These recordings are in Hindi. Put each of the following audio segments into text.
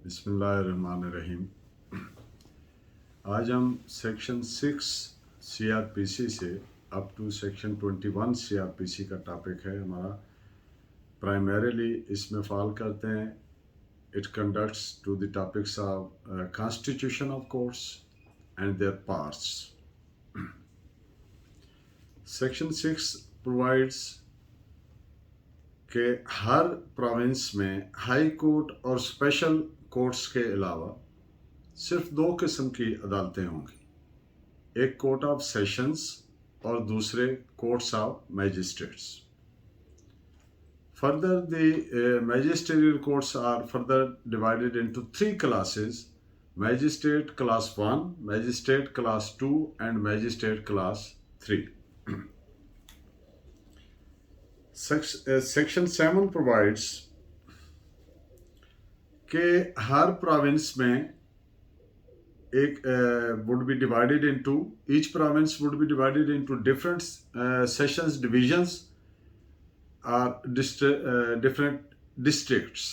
बिस्मिल्लाहिर्रहमानिर्रहीम। आज हम सेक्शन 6 सीआरपीसी से अप टू सेक्शन 21 सीआरपीसी का टॉपिक है हमारा। प्राइमरीली इसमें फॉल करते हैं it conducts to the topics of constitution of courts and their parts. Section 6 provides कि हर प्रोविंस में हाई कोर्ट और स्पेशल कोर्ट्स के अलावा सिर्फ दो किस्म की अदालतें होंगी, एक कोर्ट ऑफ सेशंस और दूसरे courts of magistrates. Further the magisterial courts are further divided into three classes: magistrate class 1, magistrate class 2 and magistrate class 3। Section 7 provides कि हर प्रोविंस में एक would be divided into each province would be divided into different sessions divisions or different districts।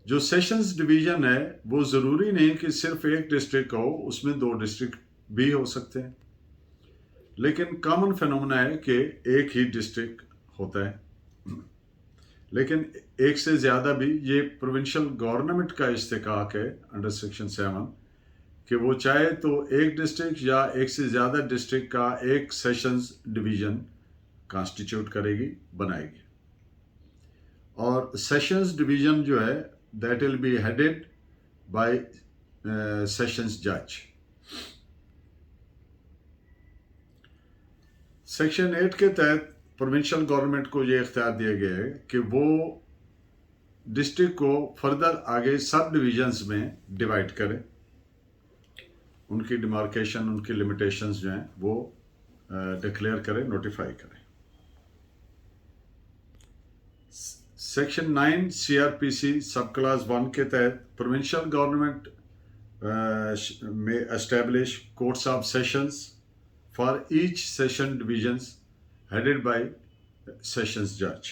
जो सेशंस डिवीजन है वो ज़रूरी नहीं कि सिर्फ एक डिस्ट्रिक्ट हो, उसमें दो डिस्ट्रिक्ट भी हो सकते हैं, लेकिन कॉमन फिनोमेना है कि एक ही डिस्ट्रिक्ट होता है, लेकिन एक से ज़्यादा भी। ये प्रोविंशियल गवर्नमेंट का इस्तेकाक है अंडर सेक्शन 7 कि वो चाहे तो एक डिस्ट्रिक्ट या एक से ज़्यादा डिस्ट्रिक्ट का एक सेशंस डिवीज़न कॉन्स्टिट्यूट करेगी, बनाएगी। और सेशंस डिवीज़न जो है that will be headed by sessions जज। सेक्शन 8 के तहत प्रोविंशियल गवर्नमेंट को ये इख्तियार दिया गया है कि वो डिस्ट्रिक्ट को फर्दर आगे सब डिवीजन्स में डिवाइड करे, उनकी डिमार्केशन, उनकी लिमिटेशंस जो हैं वो डिक्लेयर करे, नोटिफाई करे। सेक्शन 9 सीआरपीसी सब क्लास 1 के तहत प्रोविंशियल गवर्नमेंट में establish courts of sessions for each session divisions headed by sessions judge।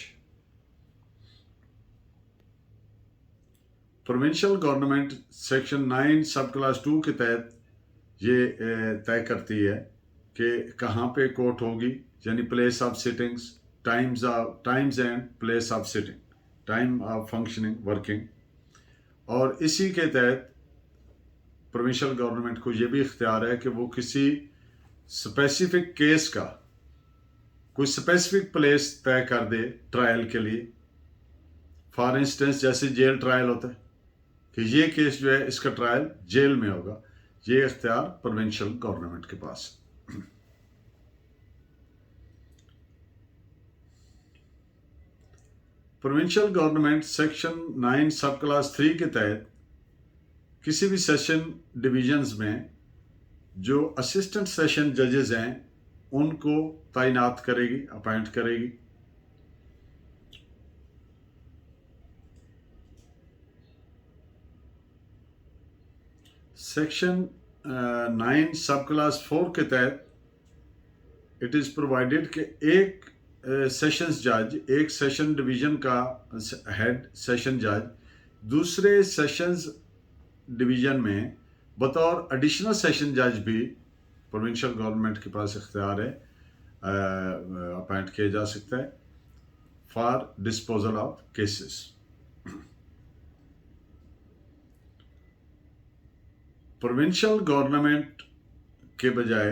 Provincial government section 9 सब क्लास 2 के तहत ये तय करती है कि कहाँ पे कोर्ट होगी, यानी place of sittings, times and place of sitting, time of functioning, working. और इसी के तहत प्रोविंशियल गवर्नमेंट को ये भी इख्तियार है कि वो किसी स्पेसिफिक केस का कोई स्पेसिफिक प्लेस तय कर दे ट्रायल के लिए। फॉर इंस्टेंस जैसे जेल ट्रायल होता है कि ये केस जो है इसका ट्रायल जेल में होगा, ये इख्तियार प्रोविंशियल गवर्नमेंट के पास। प्रोविंशियल गवर्नमेंट सेक्शन 9 सब क्लास 3 के तहत किसी भी सेशन डिवीजन्स में जो असिस्टेंट सेशन जजेस हैं उनको तैनात करेगी, अपॉइंट करेगी। सेक्शन 9 सब क्लास 4 के तहत इट इज़ प्रोवाइडेड कि एक सेशंस जज, एक सेशन डिवीजन का हेड सेशन जज दूसरे सेशंस डिवीजन में बतौर एडिशनल सेशन जज भी प्रोविंशियल गवर्नमेंट के पास इख्तियार है, अपॉइंट किया जा सकता है for disposal of cases. Provincial government के बजाय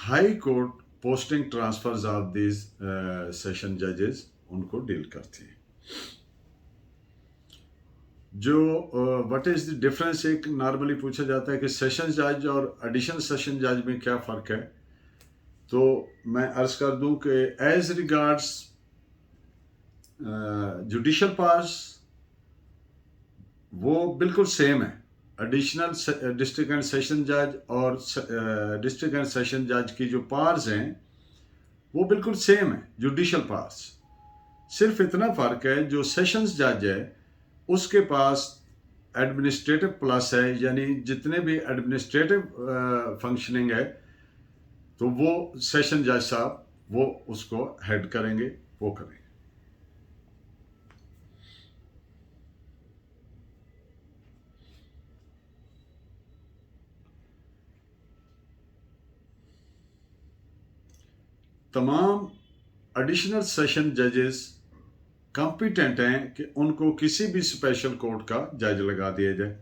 high court posting transfers of this session जजेस उनको डील करती है। जो व्हाट इज़ द डिफरेंस, एक नॉर्मली पूछा जाता है कि सेशन जज और एडिशनल सेशन जज में क्या फ़र्क है, तो मैं अर्ज़ कर दूं कि एज रिगार्ड्स जुडिशल पावर्स वो बिल्कुल सेम है। एडिशनल डिस्ट्रिक्ट एंड सेशन जज और डिस्ट्रिक्ट एंड सेशन जज की जो पावर्स हैं वो बिल्कुल सेम है, जुडिशल पावर्स। सिर्फ इतना फ़र्क है जो सेशंस जज है उसके पास एडमिनिस्ट्रेटिव प्लस है, यानी जितने भी एडमिनिस्ट्रेटिव फंक्शनिंग है तो वो सेशन जज साहब वो उसको हेड करेंगे, वो करेंगे। तमाम एडिशनल सेशन जजेस कॉम्पिटेंट हैं कि उनको किसी भी स्पेशल कोर्ट का जज लगा दिया जाए।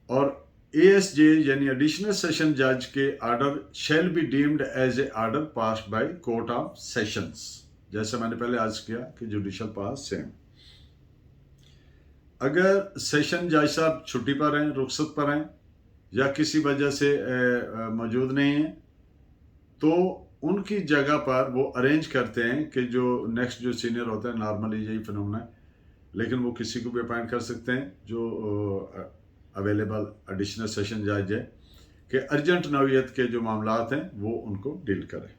और एएसजे यानी एडिशनल सेशन जज के order shall be deemed as a order passed by court of sessions, जैसे मैंने पहले अर्ज किया कि जुडिशल पास सेम। अगर सेशन जज साहब छुट्टी पर हैं, रुखसत पर हैं या किसी वजह से मौजूद नहीं है, तो उनकी जगह पर वो अरेंज करते हैं कि जो नेक्स्ट जो सीनियर होता है, नॉर्मली यही फिनोमेना है, लेकिन वो किसी को भी अपॉइंट कर सकते हैं जो अवेलेबल एडिशनल सेशन जज है कि अर्जेंट नौयत के जो मामलात हैं वो उनको डील करें।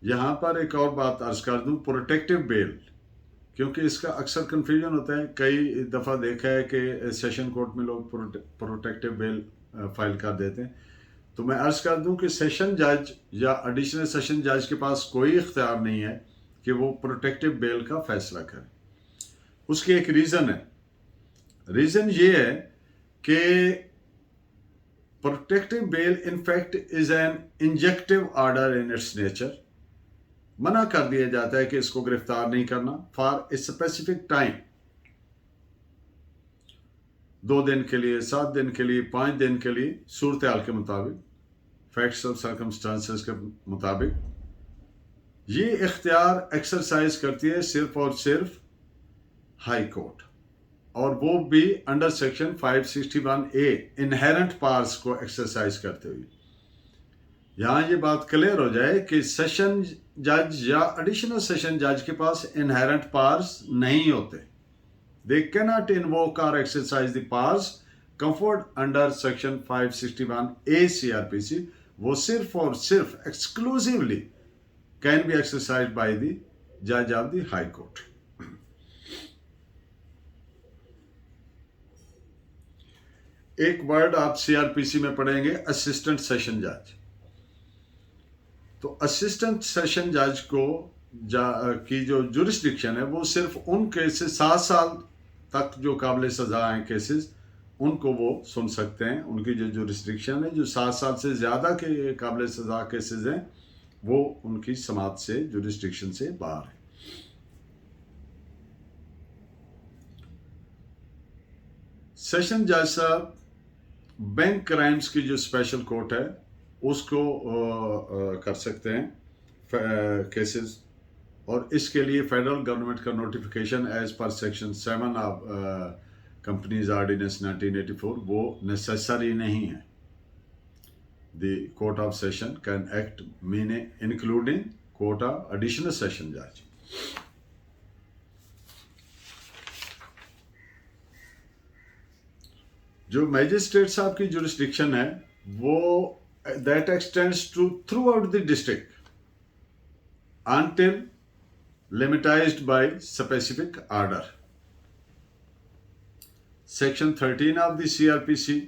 यहाँ पर एक और बात अर्ज कर दूँ, प्रोटेक्टिव बेल, क्योंकि इसका अक्सर कन्फ्यूजन होता है। कई दफ़ा देखा है कि सेशन कोर्ट में लोग प्रोटेक्टिव बेल फाइल कर देते हैं। तो मैं अर्ज कर दूं कि सेशन जज या एडिशनल सेशन जज के पास कोई इख्तियार नहीं है कि वो प्रोटेक्टिव बेल का फैसला करें। उसकी एक रीज़न है। रीज़न ये है कि protective bail in fact is an injective order in its nature. मना कर दिया जाता है कि इसको गिरफ्तार नहीं करना फॉर ए स्पेसिफिक टाइम, 2 दिन के लिए, 7 दिन के लिए, 5 दिन के लिए, सूरत हाल के मुताबिक, फैक्ट्स ऑफ सर्कमस्टांसेस के मुताबिक। ये इख्तियार एक्सरसाइज करती है सिर्फ और सिर्फ हाई कोर्ट, और वो भी under section 561A inherent powers को एक्सरसाइज करते हुए। यहाँ ये बात क्लियर हो जाए कि सेशन जज या एडिशनल सेशन जज के पास इनहेरेंट पावर्स नहीं होते। They cannot invoke or exercise the powers conferred under section 561A CRPC. वो सिर्फ और सिर्फ exclusively can be exercised by the judge of the high court. एक वर्ड आप सीआरपीसी में पढ़ेंगे, असिस्टेंट सेशन जज। तो असिस्टेंट सेशन जज को की जो जुरिस्डिक्शन है वो सिर्फ उन केसेस 7 साल तक जो काबिल सज़ा हैं केसेस, उनको वो सुन सकते हैं। उनकी जो जुरिस्डिक्शन है, जो 7 साल से ज़्यादा के काबिल सज़ा केसेस हैं, वो उनकी समात से, जुरिस्डिक्शन से बाहर है। सेशन जज साहब बैंक क्राइम्स की जो स्पेशल कोर्ट है उसको कर सकते हैं केसेस, और इसके लिए फेडरल गवर्नमेंट का notification as per section 7 of companies ordinance 1984 वो नेसेसरी नहीं है। The court of session can act meaning including court of additional session जज। जो मैजिस्ट्रेट साहब की जुरिस्डिक्शन है वो that extends to throughout the district until limitized by specific order. Section 13 of the CRPC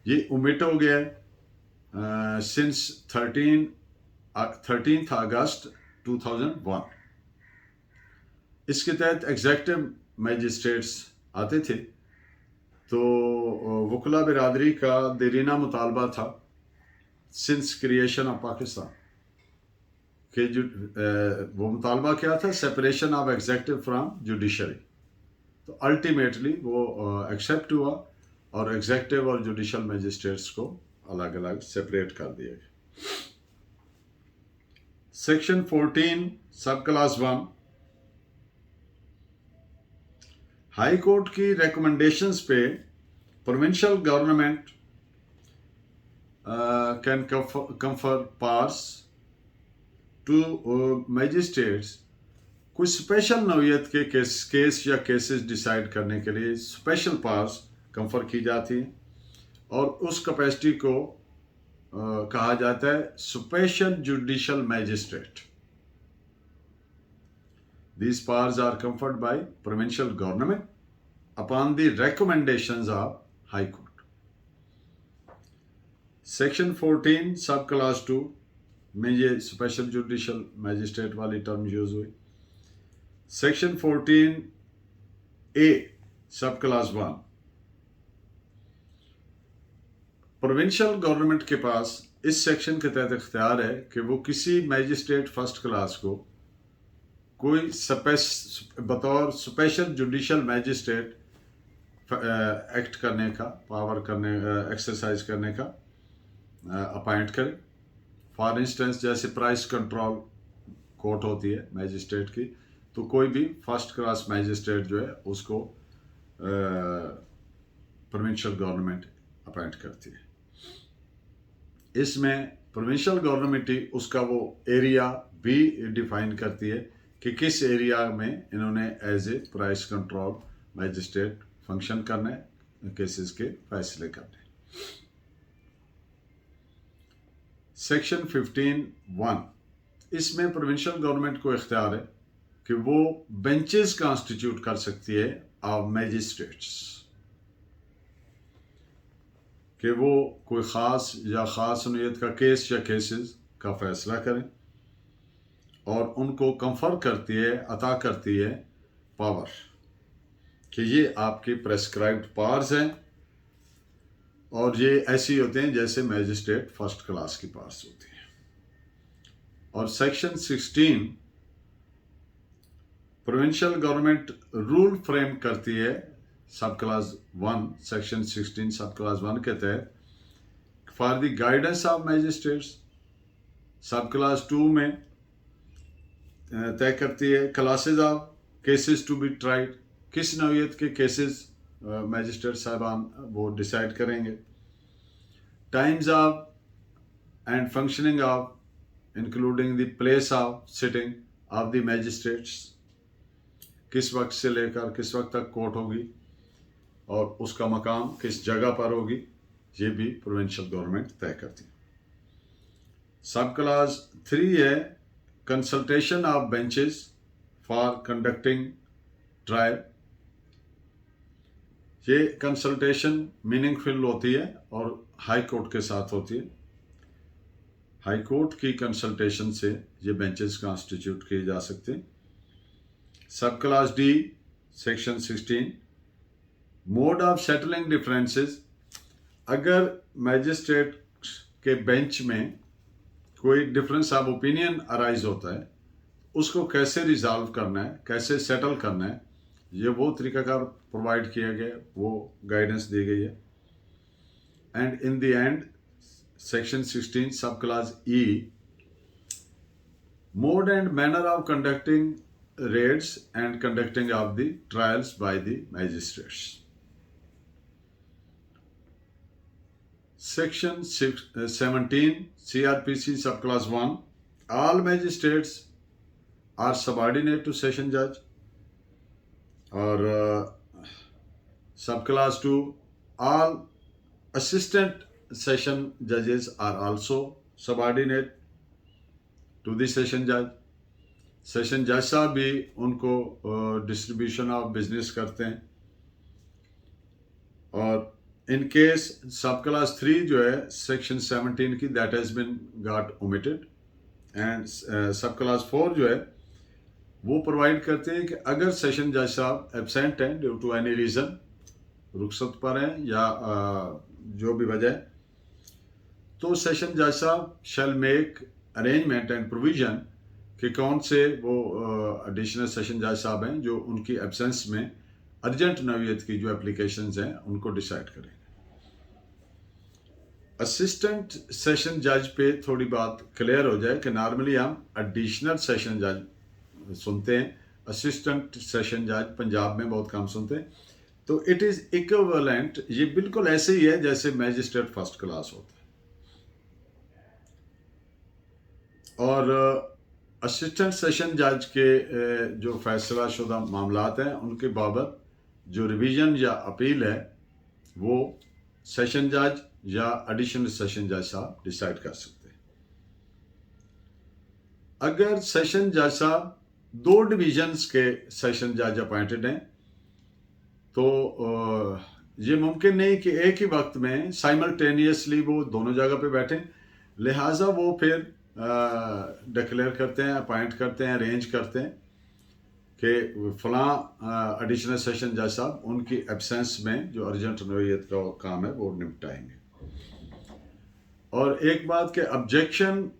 ये omit हो गया है since 13th August 2001। इसके तहत एग्जेक्टिव मैजिस्ट्रेट्स आते थे, तो वकला बिरादरी का देरीना मुतालबा था सिंस क्रिएशन ऑफ पाकिस्तान कि वो मुतालबा क्या था, separation of executive from judiciary. तो अल्टीमेटली वो एक्सेप्ट हुआ और एग्जेक्टिव और जुडिशल मैजिस्ट्रेट्स को अलग अलग सेपरेट कर दिया गया। Section 14 sub class 1 high court की रिकमेंडेशंस पे provincial government can confer powers to magistrates कुछ स्पेशल नौयत के केस या केसेस डिसाइड करने के लिए स्पेशल पावर्स कंफर की जाती हैं, और उस कैपेसिटी को कहा जाता है special judicial magistrate. These powers are conferred by provincial government upon the recommendations of High Court. Section 14 sub class 2 में ये स्पेशल जुडिशल मैजिस्ट्रेट वाली टर्म यूज हुई। सेक्शन 14A सब क्लास 1 प्रोविंशियल गवर्नमेंट के पास इस सेक्शन के तहत इख्तियार है कि वो किसी मैजिस्ट्रेट फर्स्ट क्लास को कोई बतौर स्पेशल जुडिशल मैजिस्ट्रेट एक्ट करने का एक्सरसाइज करने का अपॉइंट करे। फॉर इंस्टेंस जैसे प्राइस कंट्रोल कोर्ट होती है मैजिस्ट्रेट की, तो कोई भी फर्स्ट क्लास मैजिस्ट्रेट जो है उसको प्रोविंशियल गवर्नमेंट अपॉइंट करती है। इसमें प्रोविंशियल गवर्नमेंट ही उसका वो एरिया भी डिफाइन करती है कि किस एरिया में इन्होंने as a price control magistrate function करना है, केसेस के फैसले करने। सेक्शन 15(1) इसमें प्रोविंशियल गवर्नमेंट को इख्तियार है कि वो बेंचेस कॉन्स्टिट्यूट कर सकती है ऑफ मैजिस्ट्रेट्स, कि वो कोई ख़ास या ख़ास नौयत का केस या केसेस का फैसला करें और उनको कंफर करती है, अता करती है पावर कि ये आपके प्रेस्क्राइब्ड पावर्स हैं और ये ऐसी होते हैं जैसे मैजिस्ट्रेट फर्स्ट क्लास की पावर्स होती हैं। और section 16 provincial government rule frame करती है सब क्लास 1 सेक्शन 16 सब क्लास 1 के तहत for the guidance of magistrates. Sub class 2 में तय करती है classes of cases to be tried, किस नौयत के केसेस मैजिस्ट्रेट साहबान वो डिसाइड करेंगे। Times of and functioning of including the place of sitting of the magistrates, किस वक्त से लेकर किस वक्त तक कोर्ट होगी और उसका मकाम किस जगह पर होगी, ये भी प्रोविंशियल गवर्नमेंट तय करती है। सब क्लास 3 है consultation of benches for conducting trial. ये कंसल्टेशन मीनिंगफुल होती है और हाई कोर्ट के साथ होती है। हाई कोर्ट की कंसल्टेशन से ये बेंचेस कॉन्स्टिट्यूट किए जा सकते हैं। सब class D section 16 mode of settling differences. अगर मैजिस्ट्रेट के बेंच में कोई डिफरेंस ऑफ ओपिनियन अराइज होता है, उसको कैसे रिजॉल्व करना है, कैसे सेटल करना है, ये वो तरीकाकार प्रोवाइड किया गया, वो गाइडेंस दी गई है। And in the end section 16 sub class E mode and manner of conducting raids and conducting of the trials by the magistrates. Section 17 CRPC subclass 1 all magistrates are subordinate to session judge। और subclass 2 all assistant session judges are also subordinate to the session judge। Session जज साहब भी उनको डिस्ट्रीब्यूशन ऑफ बिजनेस करते हैं। और इन केस सब क्लास 3 जो है सेक्शन 17 की that has been got omitted and सब क्लास 4 जो है वो प्रोवाइड करते हैं कि अगर सेशन जज साहब एब्सेंट हैं ड्यू टू एनी रीज़न, रुखसत पर हैं या जो भी वजह, तो सेशन जज साहब शैल मेक अरेंजमेंट एंड प्रोविजन कि कौन से वो एडिशनल सेशन जज साहब हैं जो उनकी एब्सेंस में अर्जेंट नौयत की जो एप्लीकेशंस हैं उनको डिसाइड करेंगे। असिस्टेंट सेशन जज पे थोड़ी बात क्लियर हो जाए कि नॉर्मली हम एडिशनल सेशन जज सुनते हैं, असिस्टेंट सेशन जज पंजाब में बहुत कम सुनते हैं। तो इट इज़ इक्विवेलेंट, ये बिल्कुल ऐसे ही है जैसे मैजिस्ट्रेट फर्स्ट क्लास होता है। और असिस्टेंट सेशन जज के जो फैसला शुदा मामलात हैं उनके बाबत जो रिवीजन या अपील है वो सेशन जज या एडिशनल सेशन जज साहब डिसाइड कर सकते हैं। अगर सेशन जज साहब 2 डिवीजन्स के सेशन जज अपॉइंटेड हैं तो ये मुमकिन नहीं कि एक ही वक्त में साइमल्टेनियसली वो दोनों जगह पे बैठें, लिहाजा वो फिर डिक्लेयर करते हैं, अपॉइंट करते हैं, अरेंज करते हैं कि फलां एडिशनल सेशन जज साहब उनकी एब्सेंस में जो अर्जेंट नौयत का काम है वो निपटाएंगे। और एक बात के objection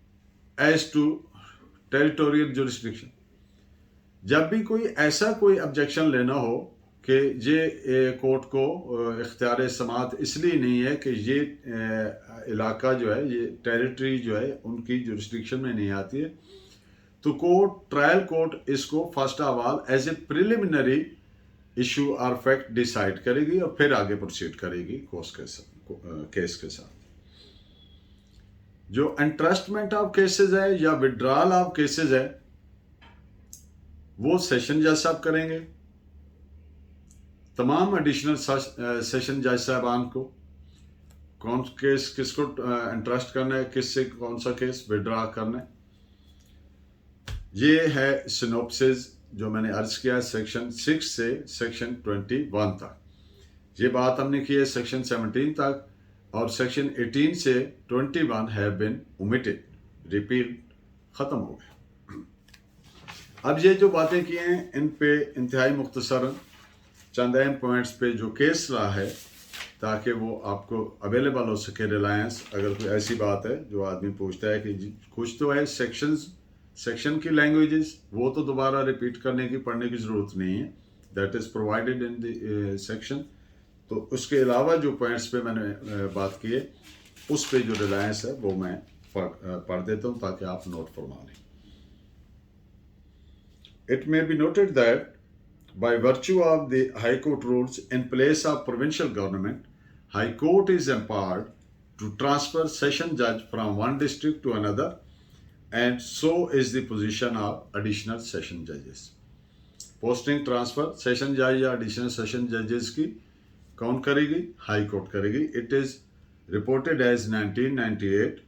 as to territorial jurisdiction, जब भी कोई ऐसा कोई ऑब्जेक्शन लेना हो कि ये कोर्ट को इख्तियार समात इसलिए नहीं है कि ये इलाका जो है, ये टेरिटरी जो है उनकी जुरिस्डिक्शन में नहीं आती है, तो ट्रायल कोर्ट इसको first of all as a preliminary issue और फैक्ट डिसाइड करेगी और फिर आगे प्रोसीड करेगी केस के साथ। जो एंट्रस्टमेंट ऑफ केसेस है या विड्रॉल ऑफ केसेस है वो सेशन जज साहब करेंगे। तमाम एडिशनल सेशन जज साहबान को कौन केस किसको इंटरेस्ट करना है, किससे कौन सा केस विड्रॉ करना है, ये है सिनोप्सिस जो मैंने अर्ज किया सेक्शन 6 से सेक्शन 21 तक। ये बात हमने की है सेक्शन 17 तक, और सेक्शन 18 से 21 हैव बीन ओमिटेड, रिपील खत्म हो गया। अब ये जो बातें की हैं इन पे इंतहाई मुख्तसरन चंद अहम पॉइंट्स पे जो केस रहा है, ताकि वो आपको अवेलेबल हो सके रिलायंस, अगर कोई ऐसी बात है जो आदमी पूछता है कि कुछ तो है सेक्शन की लैंग्वेजेस, वो तो दोबारा रिपीट करने की पढ़ने की ज़रूरत नहीं है, that is provided in the section. तो उसके अलावा जो पॉइंट्स पे मैंने बात की है उस पे जो रिलायंस है वो मैं पढ़ देता हूँ ताकि आप नोट फरमा लें। It may be noted that by virtue of the High Court rules in place of provincial government, High Court is empowered to transfer session judge from one district to another, and so is the position of additional session judges. Posting transfer session जज या एडिशनल सेशन जजेस की कौन करेगी? हाई कोर्ट करेगी। It is reported as 1998,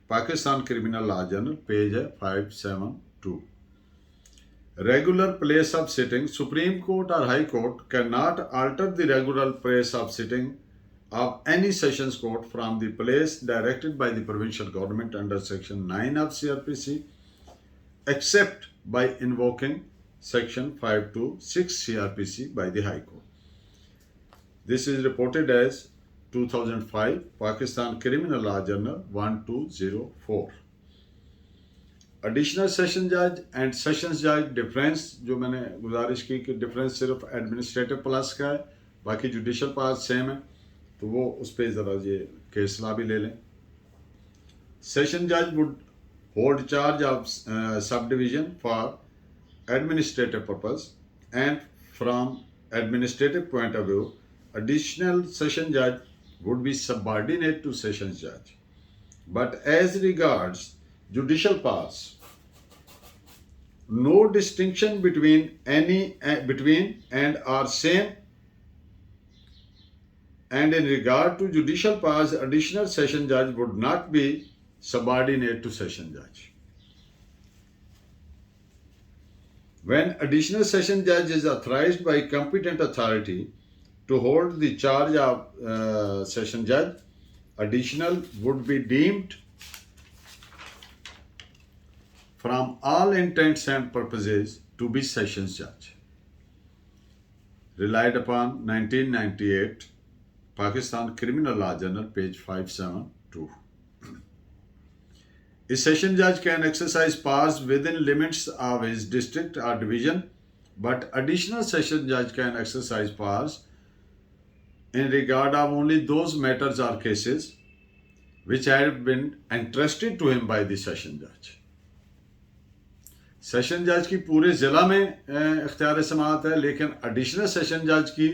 Pakistan criminal law journal, page है 572। Regular place of sitting, Supreme Court or High Court cannot alter the regular place of sitting of any sessions court from the place directed by the provincial government under section 9 of CRPC, except by invoking section 526 CRPC by the High Court. This is reported as 2005 Pakistan Criminal Law Journal 1204। Additional session जज एंड सेशंस जज डिफरेंस जो मैंने गुजारिश की कि डिफरेंस सिर्फ एडमिनिस्ट्रेटिव प्लस का है, बाकी जुडिशल पार्ट सेम है, तो वो उस पर ज़रा ये केस ला भी ले लें। सेशन जज would hold charge of sub division for administrative purpose and from administrative point of view additional session जज would B subordinate to session जज, but as regards judicial powers, no distinction between and are same, and in regard to judicial powers, additional session judge would not be subordinate to session judge. When additional session judge is authorized by competent authority to hold the charge of session judge, additional would be deemed from all intents and purposes to be sessions judge. Relied upon 1998 Pakistan Criminal Law Journal, page 572. A session judge can exercise powers within limits of his district or division, but additional session judge can exercise powers in regard of only those matters or cases which have been entrusted to him by the session judge. Session जज की पूरे ज़िला में इख्तियार समाअत है, लेकिन एडिशनल सेशन जज की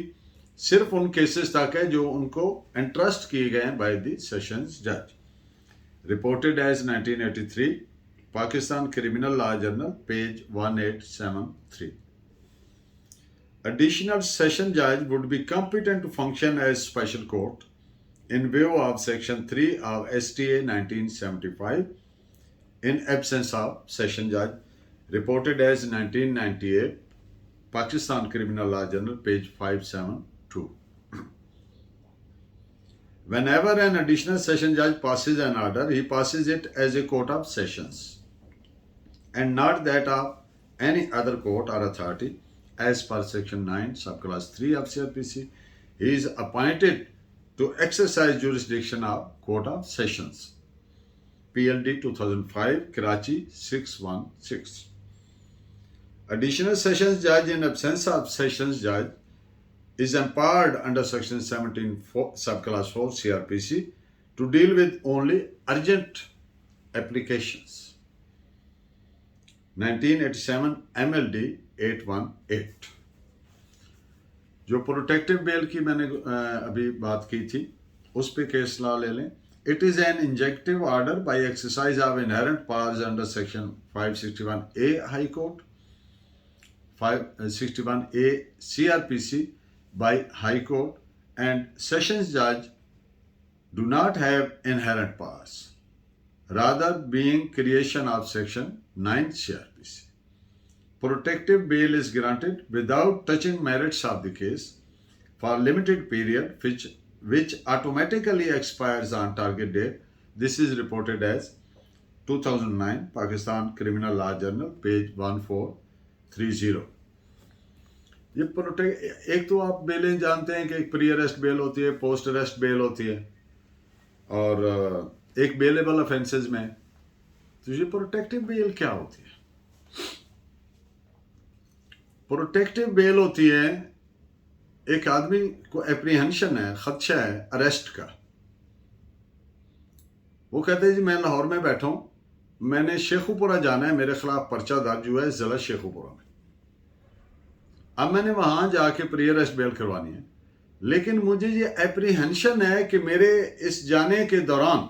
सिर्फ उन केसेस तक है जो उनको इंट्रस्ट किए गए हैं बाय द सेशंस जज। Reported as 1983 Pakistan criminal law journal, page 1873। Additional session जज would be competent to function as special court in view of section 3 of STA 1975 in absence of session judge, reported as 1998 Pakistan Criminal Law Journal, page 572. Whenever an additional session judge passes an order, he passes it as a court of sessions and not that of any other court or authority as per section 9 subclass 3 of CRPC. He is appointed to exercise jurisdiction of court of sessions PLD 2005, Karachi 616. Additional Sessions Judge in absence of Sessions Judge is empowered under Section 17 Subclass 4 CRPC to deal with only urgent applications. 1987 MLD 818. जो प्रोटेक्टिव बेल की मैंने अभी बात की थी उस पे केस ला ले लें. It is an injunctive order by exercise of inherent powers under Section 561A High Court, 561A CRPC by High Court, and Sessions Judge do not have inherent powers, rather being creation of Section 9 CRPC. Protective bail is granted without touching merits of the case for limited period which automatically expires on target date. This is reported as 2009 Pakistan Criminal Law Journal, page 1430. ये एक तो आप बेलें जानते हैं कि एक प्री अरेस्ट बेल होती है, पोस्ट अरेस्ट बेल होती है, और एक बेलेबल ऑफेंसेस में. तो ये प्रोटेक्टिव बेल क्या होती है? प्रोटेक्टिव बेल होती है एक आदमी को एप्रीहेंशन है, खदशा है अरेस्ट का. वो कहते हैं जी मैं लाहौर में बैठा हूं, मैंने शेखुपुरा जाना है, मेरे खिलाफ पर्चा दर्ज हुआ है जिला शेखुपुरा में. अब मैंने वहां जाके प्री अरेस्ट बेल करवानी है, लेकिन मुझे ये एप्रीहेंशन है कि मेरे इस जाने के दौरान,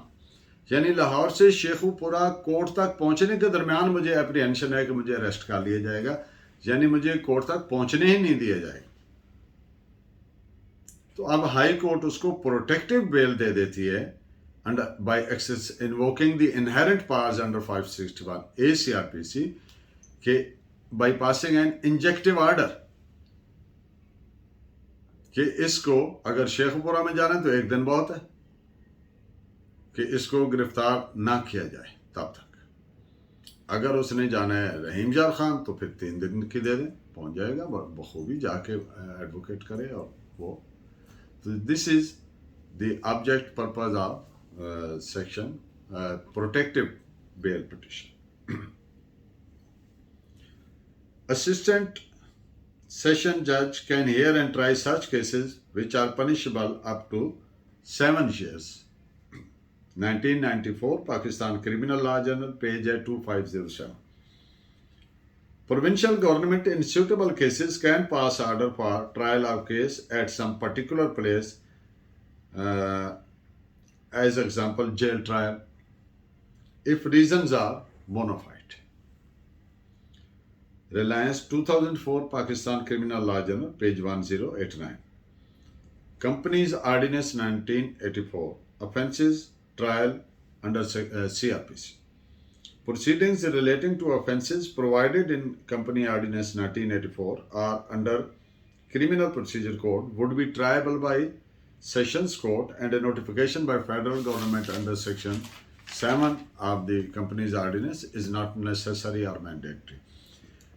यानी लाहौर से शेखुपुरा कोर्ट तक पहुंचने के दरमियान मुझे एप्रीहेंशन है कि मुझे अरेस्ट कर लिया जाएगा, यानी मुझे कोर्ट तक पहुंचने ही नहीं दिया जाएगा. तो अब हाई कोर्ट उसको प्रोटेक्टिव बेल दे देती है under bye access invoking the inherent powers under 561 ACRPC के by passing an injective order कि इसको अगर शेखपुरा में जाना तो एक दिन बहुत है कि इसको गिरफ्तार ना किया जाए तब तक. अगर उसने जाना है रहीम जार खान तो फिर 3 दिन की दे दें, पहुंच जाएगा, बखूबी जाके एडवोकेट करे. और वो this is the object purpose of section protective bail petition. Assistant session judge can hear and try such cases which are punishable up to 7 years. 1994 Pakistan Criminal Law Journal, page 2507. Provincial government in suitable cases can pass order for trial of case at some particular place, as example jail trial, if reasons are bona fide. Reliance 2004 Pakistan Criminal Law Journal, page 1089. Companies Ordinance 1984, offences trial under CRPC. Proceedings relating to offences provided in Company Ordinance 1984 or under Criminal Procedure Code would be triable by Sessions Court, and a notification by federal government under Section 7 of the Company's Ordinance is not necessary or mandatory.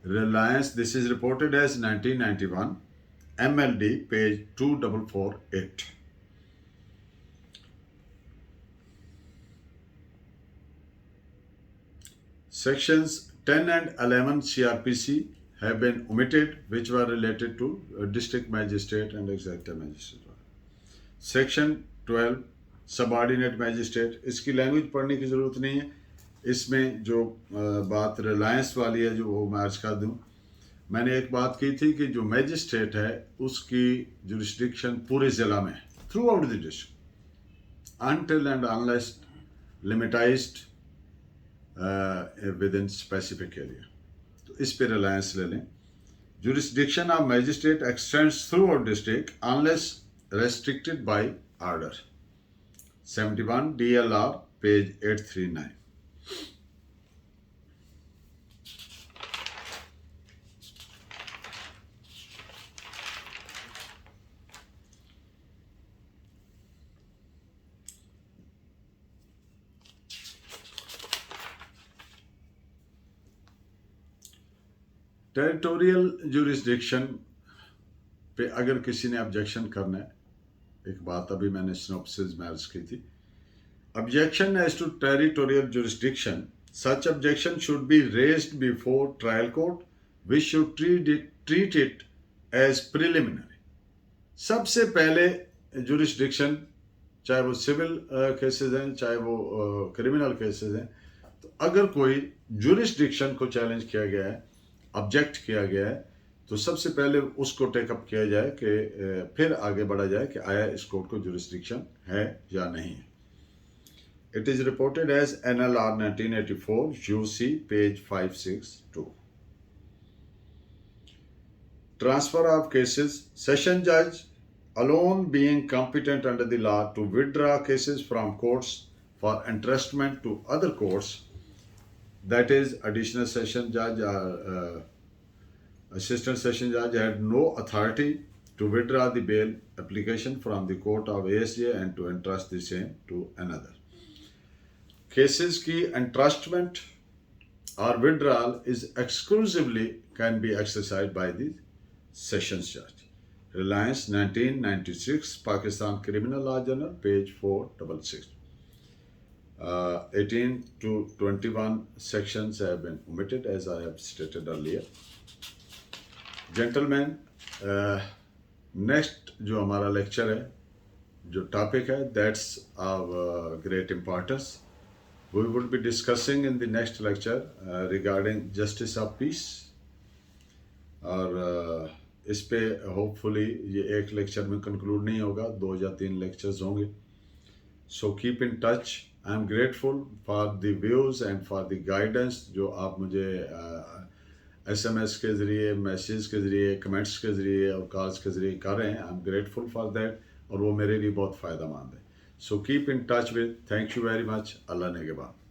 Reliance, this is reported as 1991 MLD, page 2448. Sections 10 and 11 CRPC have been omitted, which were related to district magistrate and executive magistrate. Section 12 subordinate magistrate, इसकी लैंग्वेज पढ़ने की ज़रूरत नहीं है. इसमें जो बात रिलायंस वाली है जो वो मैं अर्ज कर दूँ. मैंने एक बात की थी कि जो मैजिस्ट्रेट है उसकी जुरिस्डिक्शन पूरे ज़िला में है, throughout the district, until and unless limitized within specific area. तो इस पे रिलायंस ले लें. Jurisdiction of magistrate extends throughout district unless restricted by order. 71 DLR, page 839. Territorial jurisdiction पे अगर किसी ने ऑब्जेक्शन करना है, एक बात अभी मैंने सिनॉप्सिस में अर्ज की थी, Objection as to territorial jurisdiction. Such objection should be raised before trial court, which should treat it as preliminary. सबसे पहले jurisdiction, चाहे वो सिविल केसेस हैं चाहे वो क्रिमिनल केसेस हैं, तो अगर कोई jurisdiction को चैलेंज किया गया है, ऑब्जेक्ट किया गया है, तो सबसे पहले उसको टेकअप किया जाए कि फिर आगे बढ़ा जाए कि आया इस कोर्ट को jurisdiction है या नहीं है. It is reported as NLR 1984, UC, page 562. Transfer of cases. Session judge alone being competent under the law to withdraw cases from courts for entrustment to other courts, that is, additional session judge or assistant session judge had no authority to withdraw the bail application from the court of ASJ and to entrust the same to another. Cases की entrustment or withdrawal is exclusively can be exercised by the sessions judge. Reliance 1996, Pakistan Criminal Law Journal, page 466. 18 to 21 sections have been omitted as I have stated earlier. Gentlemen, next जो हमारा lecture है, जो topic है, that's of great importance. We will be discussing in the next lecture regarding justice of peace. और इस पे होपफुली ये एक लेक्चर में कंक्लूड नहीं होगा, 2 या 3 लेक्चर्स होंगे. So keep in touch. I am grateful for the views and for the guidance जो आप मुझे SMS के ज़रिए, मैसेज के ज़रिए, कमेंट्स के ज़रिए और कॉल्स के ज़रिए कर रहे हैं. I am grateful for that और वो मेरे लिए बहुत फ़ायदा मंद है. So keep in touch with. Thank you very much. Allah Negeban.